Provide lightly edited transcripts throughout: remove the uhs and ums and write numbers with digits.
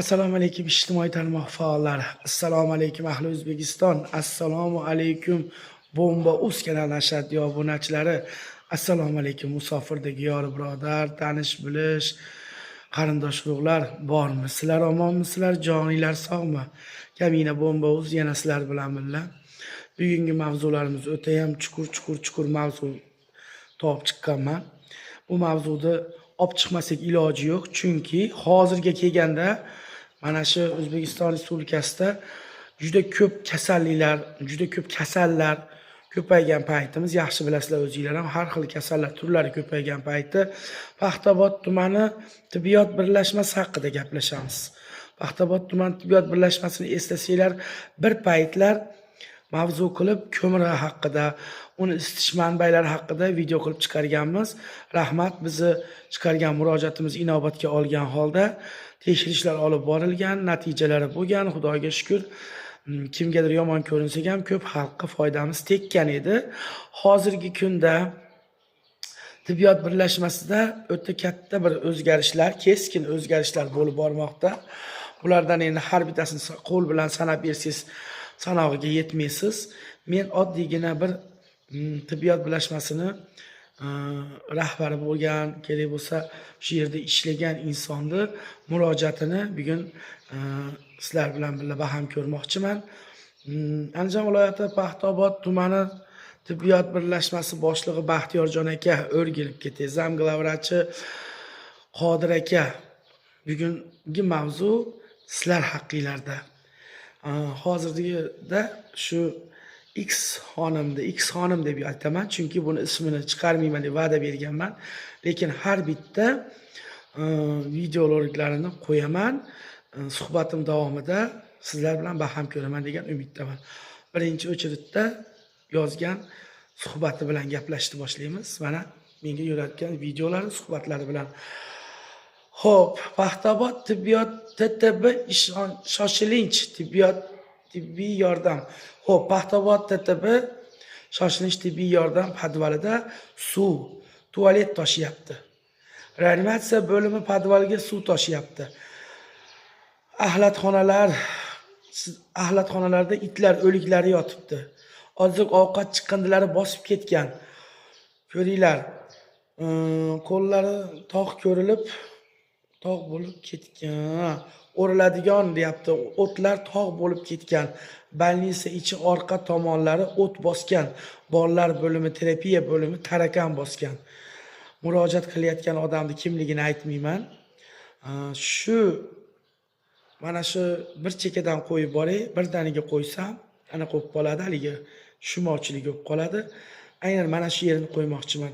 Assalomu alaykum ijtimoiy tarmoq faollari. Assalomu alaykum ahli O'zbekiston. Assalomu alaykum Bomba.uz kanal nashriyot obunachilari. Assalomu alaykum musofirdagi yor birodar, tanish bilish, qarindosh urug'lar bormi? Sizlar omonmisizlar? Joninglar sog'mi? Kamina Bomba.uz yana sizlar bilan birga. Bugungi mavzularimiz o'ta ham chuqur mavzu topib chiqqanman. Bu mavzuda olib chiqmasak iloji yo'q, chunki hozirga kelganda mana shu O'zbekiston Respublikasida juda ko'p kasalliklar, juda ko'p kasallar ko'paygan paytimiz, yaxshi bilasizlar o'zingizlar ham, har xil kasallar turlari ko'paygan payti Paxtabod tumani tibbiyot birlashmasi haqida gaplashamiz. Paxtabod tuman tibbiyot birlashmasini eslasanglar, bir paytlar mavzu qilib ko'mir haqida, uni isitish manbalari haqida video qilib chiqarganmiz. Rahmat, bizni chiqargan murojaatimiz inobatga olgan holda tekshirishlar olib borilgan, natijalari bo'lgan. Xudoga shukr, kimgadir yomon ko'rinsa ham ko'p xalqqa foydamiz tekkan edi. Hozirgi kunda tibbiyot birlashmasida o'ta katta bir o'zgarishlar, keskin o'zgarishlar bo'lib bormoqda. Bulardan endi har bittasini qo'l bilan sanab bersangiz sanog'iga yetmaysiz. Men oddiygina bir tibbiyot birlashmasini rahbari bo'lgan, kerak bo'lsa shu yerda ishlagan insonni murojaatini bugun sizlar bilan birga baham ko'rmoqchiman. Andijon viloyati Paxtabod tumani tibbiyot birlashmasi boshlig'i Baxtiyorjon aka o'rgilib ketdi. Zamglavrachi Qodir aka, bugungi mavzu sizlar haqqinglarda. Hozirda shu X xonim deb aytaman, chunki buni ismini chiqarmayman deb va'da berganman, lekin har bitta videoroliklarini qo'yaman. Suhbatim davomida sizlar bilan baham ko'raman degan umiddaman. Birinchi o'chiritda yozgan suhbati bilan gaplashishni boshlaymiz. Mana menga yo'latgan videolari, suhbatlari bilan. Xo'p, Paxtabod tibbiyot TTB shoshilinch tibbiy yordam. Xo'p, Paxtabod TTB shoshilinch tibbiy yordam podvalida suv, tualet toshyapti. Reanimatsiya bo'limi podvaliga suv toshyapti. Axlatxonalarda itlar o'liklari yotibdi. Oziq ovqat chiqindilari bosib ketgan. Ko'ringlar, qo'llari tog' ko'rilib, tog' bo'lib ketgan. O'riladigan deyapti. O'tlar tog' bo'lib ketgan. Balnisa ichi orqa tomonlari o't bosgan. Bolalar bo'limi, terapiya bo'limi tarakan bosgan. Murojaat qilayotgan odamning kimligini aytmayman. Mana shu bir chekadan qo'yib boray, birdaniga qo'ysam, ana qo'yib qoladi, haligi shumovchilik bo'lib qoladi. Aynan mana shu yerni qo'ymoqchiman.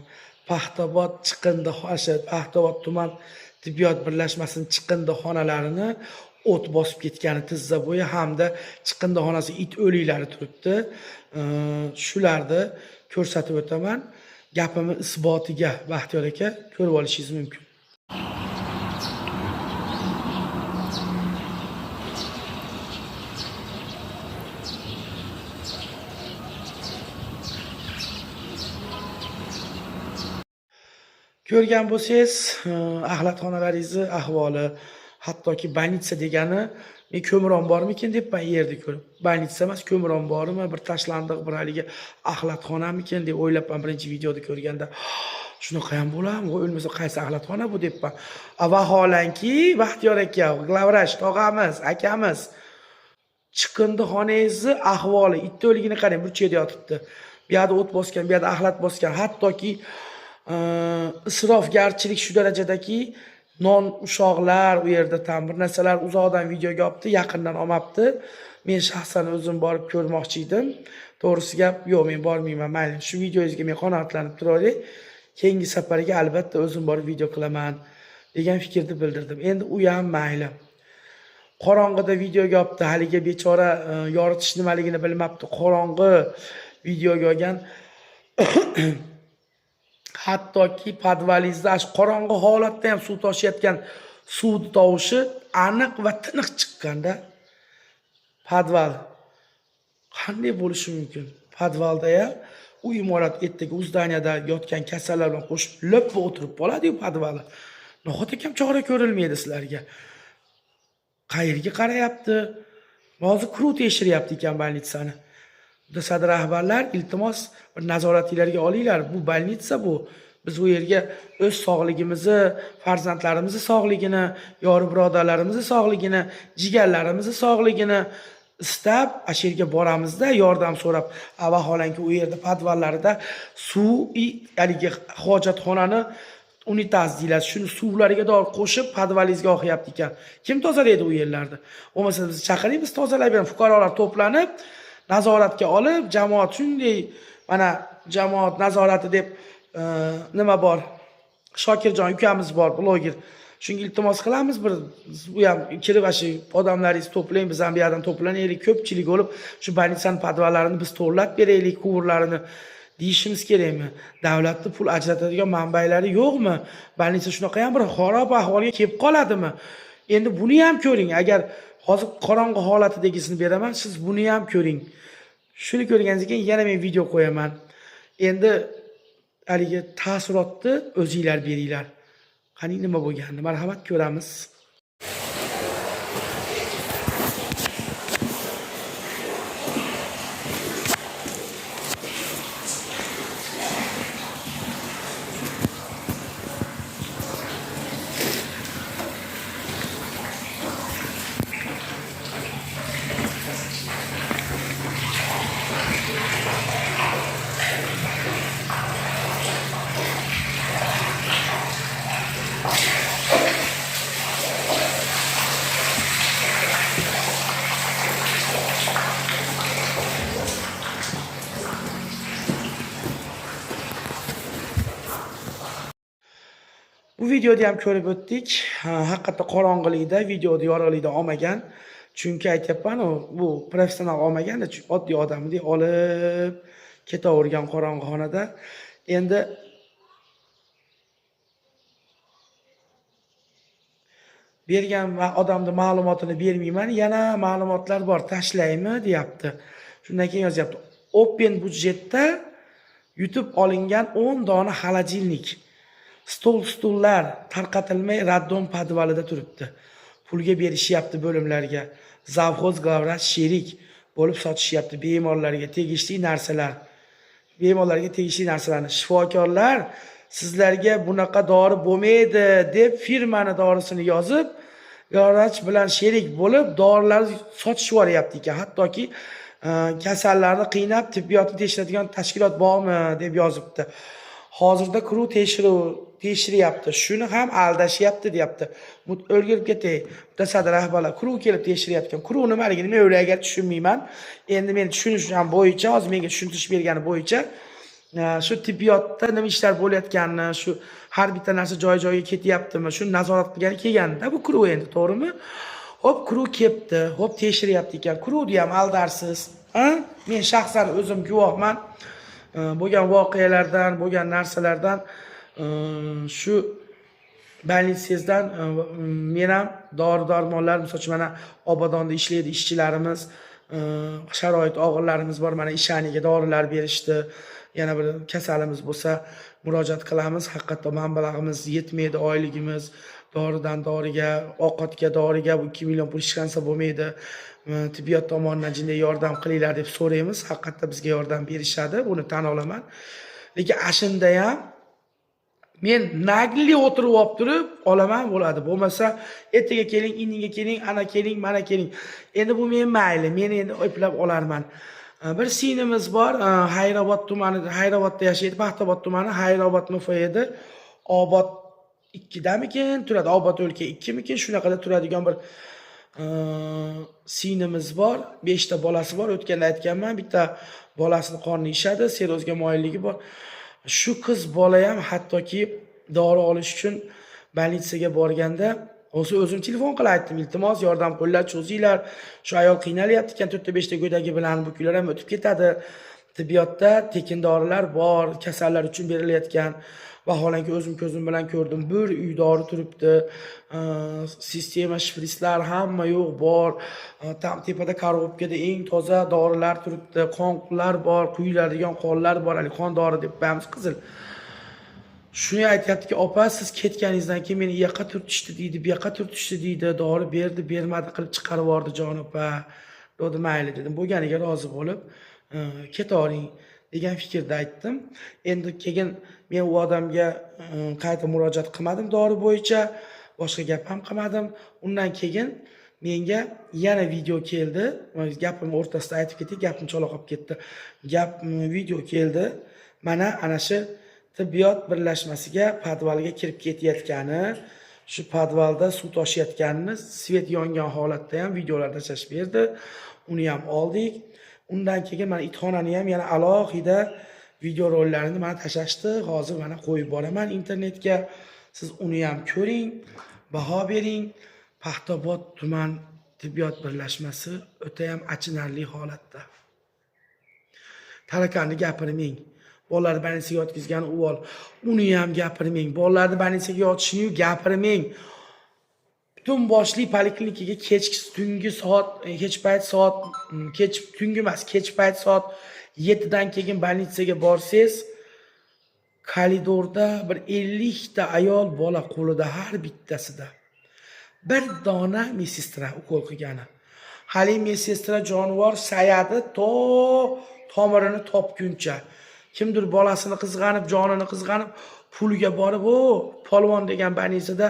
Paxtabod Paxtabod tuman tibbiyot birlashmasining chiqindixonalarini o't bosib ketgani tizza bo'yi hamda chiqindixonasi it o'liklari turibdi. Shularni ko'rsatib o'taman. Gapimni isbotiga Baxtiyor aka ko'rib olishingiz mumkin. Ko'rgan bo'lsangiz, axlatxonalaringizni ahvoli, hattoki banitsa degani, men ko'mir ombormikin debman yerda ko'rib. Banitsa emas, ko'mir omborimi, bir tashlandiq, bir haligi axlatxonamikin deb o'ylabman birinchi videoda ko'rganda. Shunaqa ham bo'ladimi? O'lmasa qaysi axlatxona bu debman. Vaholanki, Baxtiyor aka, Glavrash tog'amiz, akamiz, chiqindixonangizni ahvoli, it o'ligini qarang, bir chekda yotibdi. Bu yerda o't bosgan, bu yerda axlat bosgan, hattoki isrofgarchilik shu darajadaki, non ushoqlar u yerda tam bir narsalar uzoqdan videoga olibdi, yaqindan olmabdi. Men shaxsan o'zim borib ko'rmoqchi edim. To'g'risi gap, yo'q, men bormayman. Mayli, shu videoyingizga men qanoatlanib turaylik. Keyingi safariga albatta o'zim borib video qilaman degan fikrni bildirdim. Endi u ham mayli. Qorong'ida videoga olibdi, haliga bechora yoritish nimaligini bilmabdi. Qorong'i videoga olgan hattoki podvalingizda qorong'i holatda ham suv toshayotgan suvni tovushi aniq va tiniq chiqqanda, podval qanday bo'lishi mumkin? Podvalda ham u imorat ertaga uzdaniyada yotgan kasallar bilan qo'shib loppa o'tirib qoladi-yu podvali. Nahotki ham chora ko'rilmaydi sizlarga. Qayerga qarayapti? Hozir kuruv tekshiryapti ekan bolnitsani. Mutasaddi rahbarlar, iltimos bir nazoratinglarga olinglar. Bu bolnitsa bu. Biz bu yerga o'z sog'ligimizni, farzandlarimizni sog'ligini, yori birodarlarimizni sog'ligini, jigarlarimizni sog'ligini istab, shu yerga boramizda, yordam so'rab. Vaholanki u yerda podvallarida suv, haligi hojatxonani unitaz deyiladi. Shuni suvlariga dor qo'shib podvalizga oqyapti ekan. Kim tozalaydi u yerlarni? Bo'lmasa biz chaqiring, biz tozalayib beramiz. Fuqarolar to'planib, nazoratga olib, jamoat shunday mana jamoat nazorati deb nima bor? Shokirjon ukamiz bor, bloger. Shunga iltimos qilamiz, bir bu ham kirib shu odamlaringizni to'plang, biz ham bu yerdan to'planaylik, ko'pchilik bo'lib, shu bolnitsani podvallarini biz to'g'irlab beraylik, quvurlarini deyishimiz kerakmi? Davlatning pul ajratadigan manbalari yo'qmi? Bolnitsa shunaqa ham bir xarob ahvolga kelib qoladimi? Endi buni ham ko'ring. Agar hozir qorong'u holatidagisini beraman, siz buni ham ko'ring. Shuni ko'rganingizdan keyin yana men video qo'yaman. Endi haligi ta'sirotni o'zingizlar beringlar. Qani nima bo'lganini marhamat ko'ramiz. Bu videoda ham ko'rib o'tdik. Haqiqatda qorong'ilikda, videoda yorug'likda olmagan. Chunki aytayapman, bu professional olmaganda, oddiy odamdek olib ketavergan qorong'ixonada. Endi bergan odamning ma'lumotini bermayman, yana ma'lumotlar bor, tashlaymi deyapti. Shundan keyin yozyapti. Open budjetda yutib olingan 10 dona xolodilnik, stullar tarqatilmay raddon podvalida turibdi. Pulga berishyapti bo'limlarga. Zavxoz glavrat sherik bo'lib sotishyapti bemorlarga tegishli narsalar. Bemorlarga tegishli narsalarni shifokorlar sizlarga bunaqa dori bo'lmaydi deb firmani dorisini yozib, garaj bilan sherik bo'lib dorilar sotishib yuboryapti ekan. Hattoki kasallarni qiynab tibbiyotni tekshiradigan tashkilot bormi deb yozibdi. Hozirda kuruv tekshiryapti. Shuni ham aldashyapti deyapti. O'rgilib ketay. Mutasaddi rahbarlar kuruv kelib tekshiryapti. Kuruv nimaligini men o'ylaga tushunmayman. Endi men tushunishim bo'yicha, hozir menga tushuntirish bergani bo'yicha shu tibbiyotda nima ishlar bo'layotganini, shu har bitta narsa joy-joyiga ketyaptimi, shuni nazorat qilgani kelganda bu kuruv endi, to'g'rimi? Hop, kuruv kelibdi. Hop, tekshiryapti ekan. Kuruvni ham aldarsiz. Men shaxsan o'zim guvohman. Bo'lgan voqealardan, bo'lgan narsalardan shu bolnitsangizdan men ham dori-darmonlar, masalan, mana Obodonda ishlaydi ishchilarimiz, sharoit og'irlarimiz bor, mana ishaniga dorilar berishdi. Yana bir kasalimiz bo'lsa murojaat qilamiz. Haqiqatda manbalarimiz yetmaydi, oyligimiz doridan doriga, ovqatga, doriga bu 2 million pul ishlansa bo'lmaydi. Tibbiyot tomonidan jinday yordam qilinglar deb so'raymiz. Haqiqatda bizga yordam berishadi, buni tan olaman. Lekin ashunda ham men nagli o'tirib olib turib olaman bo'ladi. Bo'lmasa ertaga keling, indinga keling, ana keling, mana keling. Endi bu men mayli, men endi eplab olarman. Bir sinimiz bor, Hayrobod tumanida, Hayrobodda yashaydi, Paxtabod tumani, Hayrobod MFYda, Obod 2damikin turadi, Obod o'lka 2mikin, shunaqada turadigan bir sinimiz bor, 5 ta bolasi bor. O'tganda aytganman, bitta bolasini qorni ishadi, serozga moyilligi bor. Shu qiz bola ham hattoki dori olish uchun bolnitsaga borganda o'zim telefon qilib aytdim, iltimos yordam qo'llar cho'zinglar. Shu ayol qiynalyapti ekan, 4 ta 5 ta go'dagi bilan bu kunlar ham o'tib ketadi. Tibbiyotda tekin dorilar bor, kasallar uchun berilayotgan. Vaholanki o'zim ko'zim bilan ko'rdim. Bir uy dori turibdi. Sistema shprislar hamma yo'q bor. Tam tepada korobkada eng toza dorilar turibdi. Qonlar bor, quyiladigan qonlar bor. Hali qon dori deb qo'yamiz qizil. Shuni aytyaptiki, opa siz ketganingizdan keyin meni u yoqqa turtishdi deydi, bu yoqqa turtishdi deydi, dori berdi, bermadi qilib chiqarib yubordi jon opa. Dedi mayli dedim. Bo'lganiga rozi bo'lib, ketavering degan fikrda aytdim. Endi keyin men u odamga qayta murojaat qilmadim dori bo'yicha, boshqa gap ham qilmadim. Undan keyin menga yana video keldi. Gapimni o'rtasida aytib ketdik, gapim cho'loq qolib ketdi. Video keldi. Mana ana shu tibbiyot birlashmasiga podvalga kirib ketayotgani, shu podvalda suv toshayotganini, svet yongan holatda ham videolar tashlab berdi. Uni ham oldik. Undan keyin mana itxonani ham yana alohida video rollarini mana tashlashdi. Hozir mana qo'yib boraman internetga. Siz uni ham ko'ring, baho bering. Paxtabod tuman tibbiyot birlashmasi o'ta ham achinarli holatda. Talakanni gapirmang. Bolalarni больницаga yotqizgan o'g'il, uni ham gapirmang. Bolalarni больницаga yotishini gapirmang. Butun boshli poliklinikaga tungi payt soat 7 dan keyin больницаga borsangiz, koridorda bir 50 ta ayol bola qo'lida har bittasida bir dona medсестра ukol qilgani. Hali medсестра jonivor sayadi to tomirini topguncha. Kimdir bolasini qizg'anib, jonini qizg'anib, puliga borib, polvon degan больницада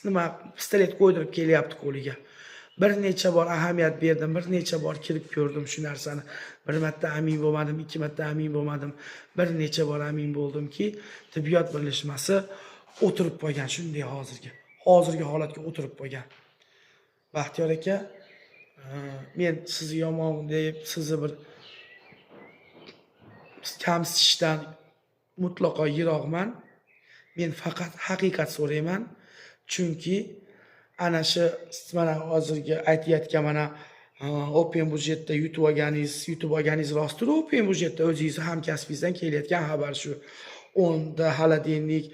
nima pistolet qo'ydirib kelyapti qo'liga. Bir necha bor ahamiyat berdim, bir necha bor kirib ko'rdim shu narsani. Bir marta amin bo'lmadim, ikki marta amin bo'lmadim. Bir necha bor amin bo'ldimki, tibbiyot birlashmasi o'tirib qo'ygan shunday hozirgi holatga o'tirib qo'ygan. Baxtiyor aka, men sizni yomon deb, sizni bir kamsitishdan mutlaqo yiroqman. Men faqat haqiqat so'rayman. Chunki ana shu mana hozirgi aytayotgan mana open budjetda yutib olganingiz rostdir. Open budjetda o'zingiz hamkasbingizdan kelayotgan xabar shu. 10 ta xolodilnik,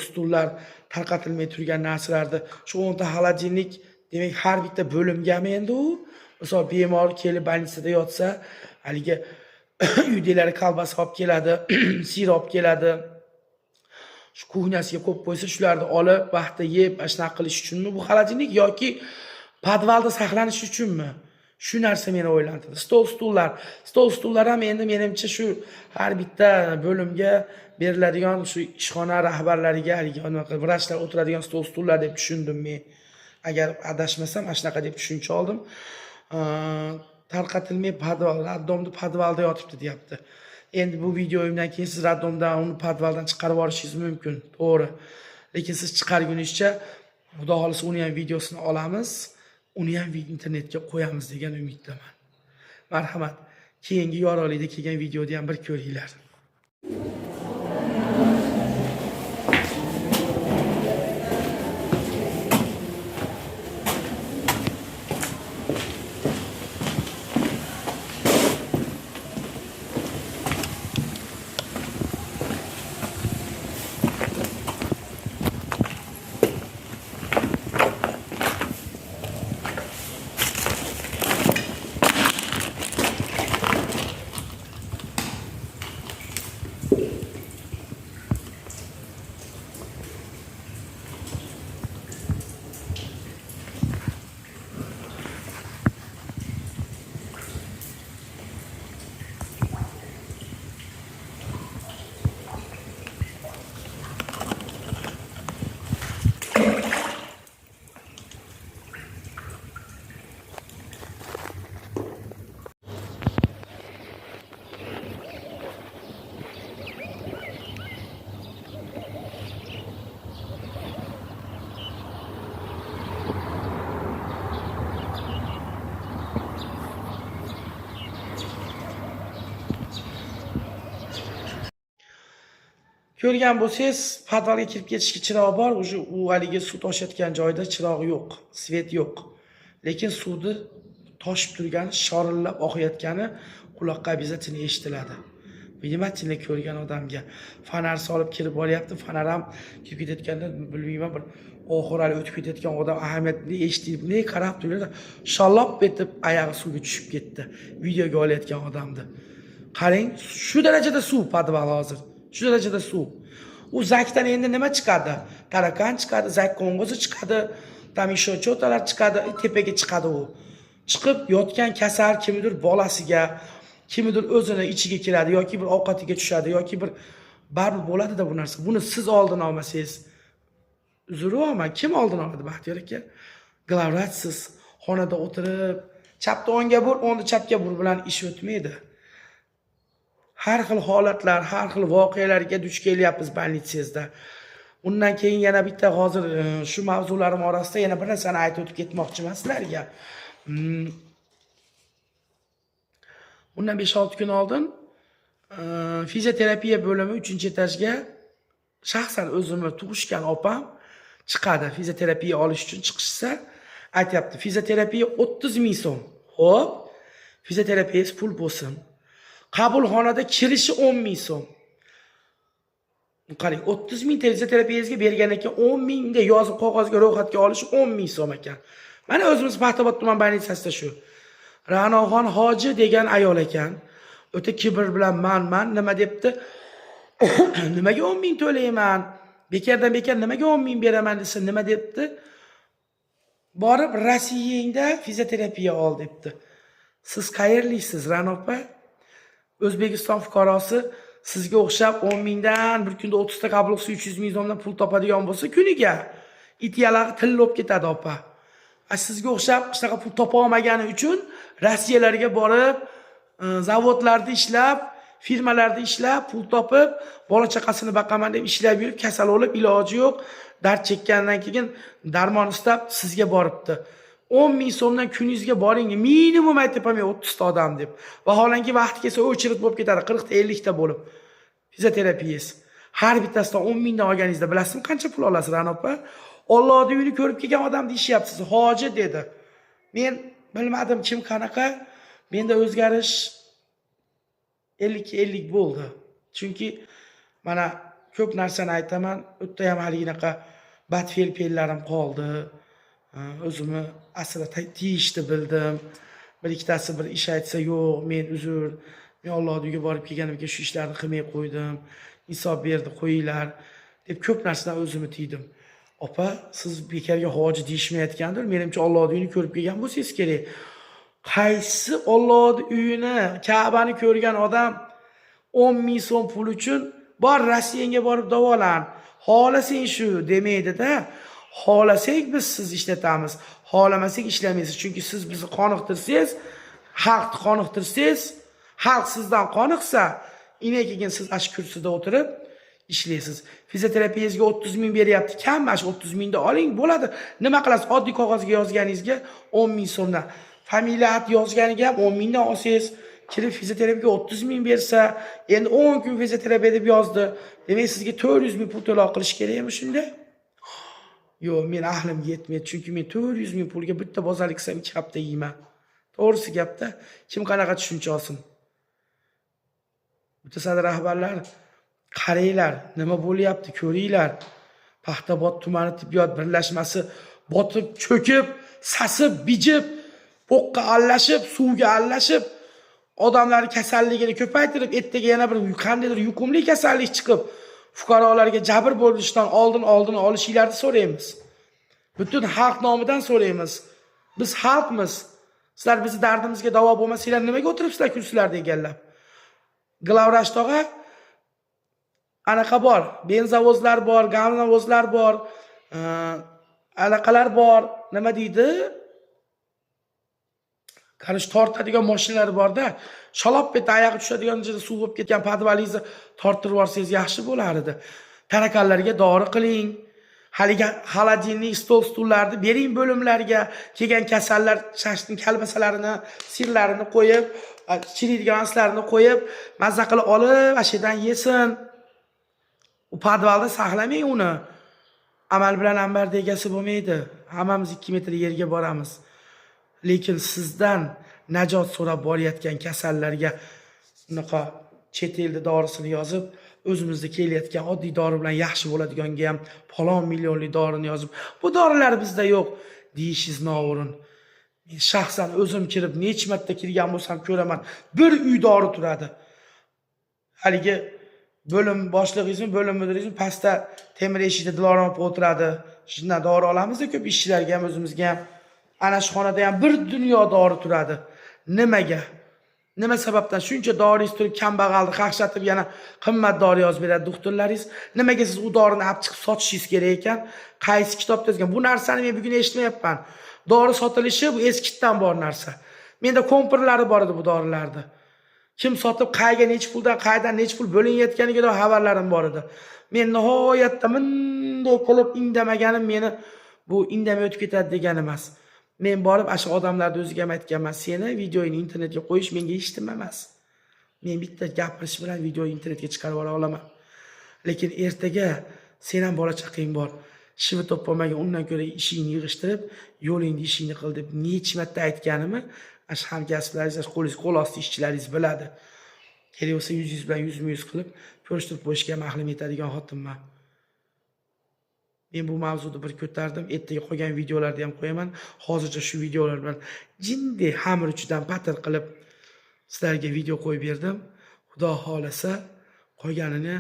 stullar tarqatilmay turgan narsalarni shu 10 ta xolodilnik demak har bitta bo'limgami endi u? Misol bemor kelib больницада yotsa, haligi uydagilar kolbasa olib keladi, sir olib keladi. Shu kuxnyasiga qo'yib qo'ysa, shularni olib vaqtda yeb, ashna qilish uchunmi bu xolodilnik yoki podvalda saqlanish uchunmi? Shu narsa meni o'ylantirdi. Stullar ham endi menimcha shu har bitta bo'limga beriladigan shu ishxona rahbarlariga, haligi vrachlar o'tiradigan stullar deb tushundim men. Agar adashmasam, shunaqa deb tushuncha oldim. Tarqatilmay raddomda podvalda yotibdi deyapti. Endi bu videoyimdan keyin siz raddomdan uni podvaldan chiqarib olishingiz mumkin, to'g'ri. Lekin siz chiqargunizcha xudo xolisa uni ham videosini olamiz, uni ham internetga qo'yamiz degan umiddaman. Marhamat, keyingi yorug'likda kelgan videoni ham bir ko'ringlar. Ko'rgan bo'lsangiz, podvalga kirib ketishga chiroq bor, u haligi suv toshayotgan joyda chiroq yo'q, svet yo'q. Lekin suvni toshib turgani, shorillab oqayotgani quloqqa obязательно eshitiladi. Vнимательно ko'rgan odamga fonar solib kirib boryapti, fonar ham kirib ketayotganda bilmayman bir oxirali o'tib ketayotgan odam ahamiyatli eshitib, ne qarab turganda shallob etib oyog'i suvga tushib ketdi. Videoga olayotgan odamni. Qarang, shu darajada suv podval hozir. Shu darajada suv. U zakdan endi nima chiqadi? Tarakan chiqadi, zak qo'ng'izi chiqadi, tamisho cho'talar chiqadi, tepaga chiqadi u. Chiqib yotgan kasal kimdir bolasiga, kimdir o'zini ichiga kiradi yoki bir ovqatiga tushadi yoki bir baribir bo'ladi-da bu narsa. Buni siz oldin olmasangiz, uzr-olman, kim oldin oladi Baxtiyor aka? Glavratsiz xonada o'tirib, chapda o'ngga bur, o'ngni chapga bur bilan ish o'tmaydi. Har xil holatlar, har xil voqealarga duch kelyapmiz bolnitsangizda. Undan keyin yana bitta hozir shu mavzularim orasida yana bir narsani aytib o'tib ketmoqchiman sizlarga. Bundan 5-6 kun oldin fizioterapiya bo'limi 3-etajga shaxsan o'zimni tug'ishgan opam chiqadi. Fizioterapiya olish uchun chiqishsa, aytayapti, fizioterapiya 30 ming so'm. Xo'p, fizioterapiyangiz pul bo'lsin. Qabulxonada kirishi 10 ming so'm. Qarang, 30 ming fizioterapiyangizga bergan ekan, 10 mingga yozib qog'ozga ro'yxatga olish 10 ming so'm ekan. Mana o'zimiz Paxtabod tuman bolnitsasida shu. Ra'noxon hoji degan ayol ekan. O'ta kibr bilan man nima debdi? Nimaga 10 ming to'layman? Bekardan bekar nimaga 10 ming beraman desa nima debdi? Borib Rossiyada fizioterapiya ol debdi. Siz qayerlisiz, Ra'no opa? O'zbekiston fuqarosi sizga o'xshab 10 mingdan bir kunda 30 ta qabul qilsa 300 ming so'mdan pul topadigan bo'lsa, kuniga it yalag'i tillab ketadi opa. Sizga o'xshab shunaqa pul topa olmagani uchun Rossiyalarga borib, zavodlarda ishlab, firmalarda ishlab, pul topib, bola chaqasini baqaman deb ishlab yurib, kasal bo'lib, iloji yo'q, dard chekkandan keyin darmon istab sizga boribdi. 10 ming so'mdan kuningizga boring, minimum aytibman 30 ta odam deb. Vaholanki vaqti kelsa o'chirit bo'lib ketadi, 40 ta 50 ta bo'lib. Fizioterapiyangiz har bittasidan 10 mingdan olganingizda bilasizmi qancha pul olasiz, Ra'no opa? Allohning uyini ko'rib kelgan odam deyishyapsiz, hoji dedi. Men bilmadim kim qanaqa, menda o'zgarish 50-50 bo'ldi. Chunki mana ko'p narsani aytaman, o'tda ham haligaqa badfe'llarim qoldi. O'zimni asla tiyishni bildim. Bir ikkitasi bir ish aytsa, yo'q, men uzr, men Allohning uyiga borib kelganimga shu ishlarni qilmay qo'ydim. Hisob berdi, qo'yinglar deb ko'p narsadan o'zimni tiydim. Opa, siz bekarga hoji deyishmayotgandir. Menimcha Allohning uyini ko'rib kelgan bo'lsangiz kerak. Qaysi Allohning uyini, Ka'bani ko'rgan odam 10 ming so'm pul uchun bor Rossiyaga borib davolan. Xohlasang shu demaydi-da. Xohlasak biz siz ishlatamiz. Xohlamasak ishlamaysiz. Chunki siz bizni qoniqtirsangiz, xalqni qoniqtirsangiz, xalq sizdan qoniqsa, keyin siz ash kursida o'tirib ishlaysiz. Fizioterapiyangizga 30 ming beryapti. Kammash 30 mingda oling, bo'ladi. Nima qilasiz? Oddiy qog'ozga yozganingizga 10 ming so'mdan. Familiyat yozganiga ham 10 mingdan olsangiz, kirib fizioterapiyaga 30 ming bersa, endi 10 kun fizioterapiya deb yozdi. Demak, sizga 400 ming pul to'lov qilish kerakmi shunda? Yo'q, men ahlimga yetmaydi. Chunki men 400 ming pulga bitta bozorlik qilsam 2 hafta yeyman. To'g'risi gapda, kim qanaqa tushuncha olsin? Mutasaddi rahbarlar, qaranglar, nima bo'lyapti, ko'ringlar. Paxtabod tumani tibbiyot birlashmasi botib, cho'kib, sasib, bijib, poqqa allashib, suvga allashib, odamlar kasalligini ko'paytirib, ertaga yana bir qandaydir yuqumli kasallik chiqib, fuqarolarga jabr bo'lishdan oldin olishinglarni so'raymiz. Butun xalq nomidan so'raymiz. Biz xalqmiz. Sizlar bizni dardimizga davo bo'lmasanglar, nimaga o'tiribsizlar kursilarda egallab? Glavrash tog'a anaqa bor, benzovozlar bor, gamnavozlar bor, anaqalar bor, nima deydi? Qarish tortadigan mashinalar bor-da, shalop bet oyog'i tushadigan joyda suv bo'lib ketgan podvalingizni torttirib olsangiz yaxshi bo'lar edi. Tarakanlarga dori qiling. Haliga xolodilnik stullarni bering bo'limlarga, kelgan kasallar shashning kalbasalarini, sirlarini qo'yib, chiriydigan aslarini qo'yib, mazza qilib olib, ashidan yesin. U podvalda saqlamang uni. Amal bilan ambar degasi bo'lmaydi. Hammamiz 2 metr yerga boramiz. Lekin sizdan najot so'rab borayotgan kasallarga unaqa chet elda dorisini yozib, o'zimizda kelayotgan oddiy dori bilan yaxshi bo'ladiganga ham falon millionlik dorini yozib, bu dorilar bizda yo'q deyishingiz noo'rin. Men shaxsan o'zim kirib, necha marta kirgan bo'lsam ko'raman, bir uy dori turadi. Haligi bo'lim boshlig'ingizmi, bo'lim mudiringizmi pastda temir eshikda Dilorom opa o'tiradi. Shundan dori olamiz-ku ko'p ishchilarga ham, o'zimizga ham. Ana shu xonada ham bir dunyo dori turadi. Nimaga? Nima sababdan shuncha doringiz turib kambag'alni qaqshatib yana qimmat dori yozib beradi doktorlaringiz? Nimaga siz u dorini olib chiqib sotishingiz kerak ekan? Qaysi kitobda yozgan? Bu narsani men bugun eshitmayapman. Dori sotilishi bu eskitdan bor narsa. Menda kompirlari bor edi bu dorilarda. Kim sotib, qayga necha puldan, qaydan necha pul bo'linayotganiga da xabarlarim bor edi. Men nihoyatda bunday qilib indamaganim meni bu indamay o'tib ketadi degani emas. Men borib o'sha odamlarning o'ziga ham aytganman, seni videoyini internetga qo'yish menga eshitma emas. Men bitta gapirish bilan videoni internetga chiqarib olaman. Lekin ertaga sen ham bola chaqang bor. Shivi topolmagan undan ko'ra ishingni yig'ishtirib, yo'lingni ishingni qil deb necha marta aytganimni ash hamkasblaringiz, qo'l osti ishchilaringiz biladi. Kerak bo'lsa yuz bilan yuz qilib ko'rishtirib qo'yishga mahlim yetadigan xotinman. Men bu mavzuni bir ko'tardim. Ertaga qolgan videolarni ham qo'yaman. Hozircha shu videolar bilan jindek xamir uchidan patir qilib sizlarga video qo'yib berdim. Xudo xolasa qolganini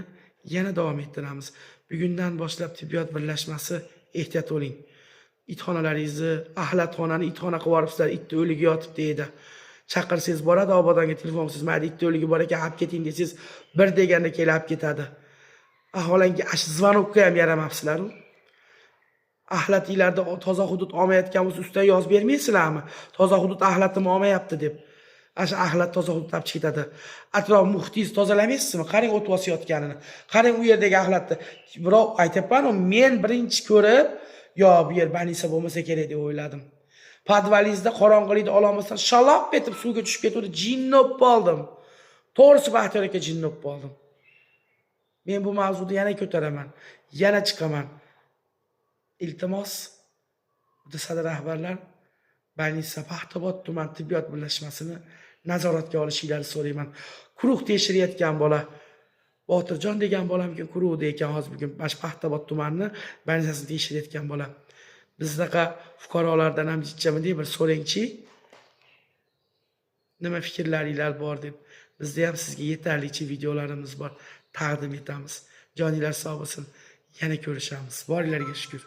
yana davom ettiramiz. Bugundan boshlab tibbiyot birlashmasi ehtiyot bo'ling. Itxonalaringizni, axlatxonani itxona qilib yuboribsizlar, itni o'ligi yotibdi deydi. Chaqirsangiz boradi, obodonga telefonsiz mayli itni o'ligi bor ekan, olib keting desangiz, bir deganda kelib ketadi. Aholanki ash zvonokka ham yaramabsizlar. Axlatinglarda toza hudud olmayotgan bo'lsa, ustiga yozib bermaysizlarmi? Toza hudud axlatini olmayapti deb. Asha axlat toza hudud olib ketadi. Atrof muhitingizni tozalamaysizmi? Qarang o't bosayotganini. Qarang u yerdagi axlatni. Biroq aytayapman, men birinchi ko'rib, yo bu yer banisa bo'lmasa kerak deb o'yladim. Podvalingizda qorong'ilikda ololmasdan shalop etib suvga tushib ketdi, jinnop qoldim. To'g'risi Baxtiyor aka jinnop qoldim. Men bu mavzuni yana ko'taraman, yana chiqaman. Iltimos, sadr rahbarlar Banisa Paxtabod tuman tibbiyot birlashmasini nazoratga olishingizni so'rayman. Quruq tekshirayotgan bola Botirjon degan bolamga quruqda ekan hozir bugun Paxtabod tumanini Banisasini tekshirayotgan bola. Bizdaqa fuqarolardan ham jichchamin deb bir so'rangchi. Nima fikrlaringlar bor deb. Bizda ham sizga yetarlicha videolarimiz bor. Taqdim etamiz. Joninglar sog' bo'lsin. Yana ko'rishamiz. Boringlarga shukr.